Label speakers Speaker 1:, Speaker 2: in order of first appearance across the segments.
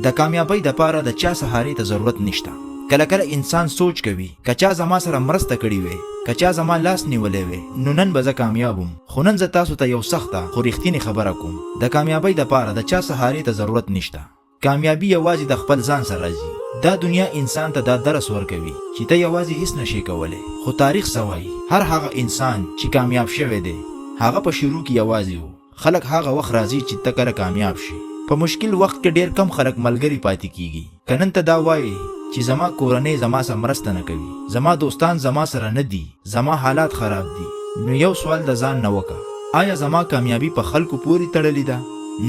Speaker 1: د کامیابی د پاره د چا سهاري ته ضرورت نشته. کله کله انسان سوچ کوي کچا زما سره مرسته کړي وي، کچا زما لاس نیولې وي، نو نن به زه کامیابم. خو نن زه تاسو ته یو سخته خو رښتینې خبره کوم، د کامیابی د پاره د چا سهاري ته ضرورت نشته. کامیابی یوازې د خپل ځان سره راځي. دا دنیا انسان ته دا درس ورکوي چې ته یوازې هیڅ نشي کولی. خو تاریخ سوایي هر هغه انسان چې کامیاب شوی دی هغه په شروع کې یوازې و. خلک هغه وخت راځي چې ته کله کامیاب شي. په مشکل وخت کې ډیر کم خلک ملګری پاتې کیږي. که نن ته دا وایي چې زما کورنۍ زما سره مرسته نه کوي، زما دوستان زما سره نه دي، زما حالات خراب دي، نو یو سوال د ځان نه وکړه، آیا زما کامیابی په خلکو پورې تړلې ده؟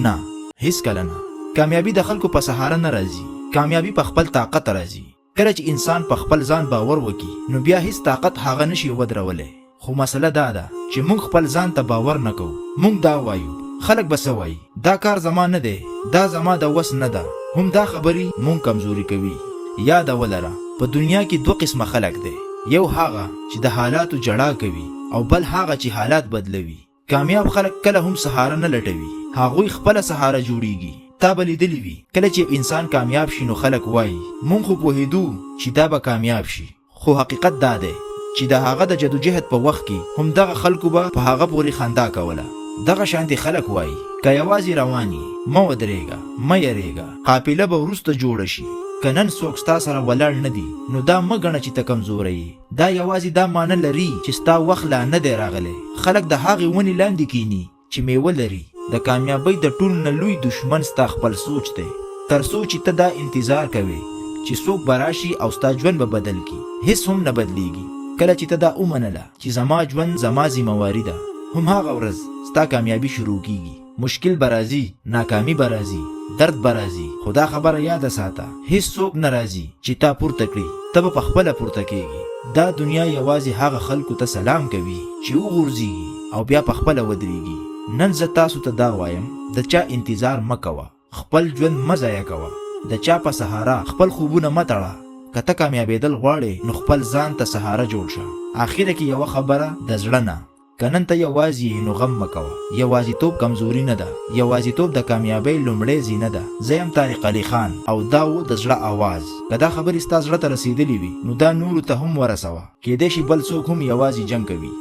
Speaker 1: نه، هیڅ کله نه. کامیابی د خلکو په سهاره نه راځي، کامیابی په خپل طاقت راځي. کله چې انسان په خپل ځان باور وکړي نو بیا هیڅ طاقت هغه نشي ودرولی. خو مسله دا ده چې موږ خپل ځان ته باور نه کوو. موږ دا وایو خلک به څه وایي، دا کار زما نه دی، دا زما د وس نه ده. هم دا خبرې موږ کمزوري کوي. یاد ولره په دنیا کې دوه قسمه خلک دی، یو هغه چې د حالاتو جړا کوي او بل هغه چې حالات بدلوي. کامیاب خلک کله هم سهاره نه لټوي، هغوی خپل سهاره جوړیږي. تا به لیدلی وي کله چې انسان کامیاب شي نو خلک وایي مونږ خو پوهېدو چې دا به کامیاب شي. خو حقیقت دا دی چې د هغه د جدوجهد په وخت کې هم دغه خلکو به په هغه پورې خندا کوله. دغه شانتي خلک وایي که یوازې روان یې مه ودرېږه، مه یریږه، قافله به وروسته جوړه شي. که نن څوک ستا سره ولاړ نه دي نو دا مه ګڼه چې ته کمزوری یې. دا یوازې دا معنی لري چې ستا وخت لا نه دی راغلی. خلک د هغې ونې لاندې کیني چې میوه لري. د کامیابی د ټول نه لوی دشمن ستا خپل سوچ دی. تر څو چې ته دا انتظار کوې چې څوک به راشي او ستا ژوند به بدل کړي، هیڅ هم نه بدلیږي. کله چې ته دا ومنله چې زما ژوند زما ذمهواري ده، هم هغه ورځ ستا کامیابي شروع کیږي. مشکل به راځي، ناکامي به راځي، درد به راځي، خو دا خبره یاده ساته هیڅ څوک نه راځي چې تا پورته کړي، ته به پخپله پورته کیږي. دا دنیا یوازې هغه خلکو ته سلام کوي چې وغورځېږي او بیا پخپله ودرېږي. نن زه تاسو ته دا وایم د چا انتظار مه کوه، خپل ژوند مه ضایع کوه، د چا په سهاره خپل خوبونه مه تړه. که ته کامیابېدل غواړې نو خپل ځان ته سهاره جوړ شه. آخره کې یوه خبره د زړه نه، که نن ته یوازې یې نو غم مه کوه. یوازیتوب کمزوري نه ده، یوازیتوب د کامیابۍ لومړی زینه ده. زه یم طارق علي خان او دا و د زړه آواز. که دا خبرې ستا زړه ته رسېدلې وي نو دا نورو ته هم ورسوه. کیدای شي بل څوک هم یوازې جنګ کوي.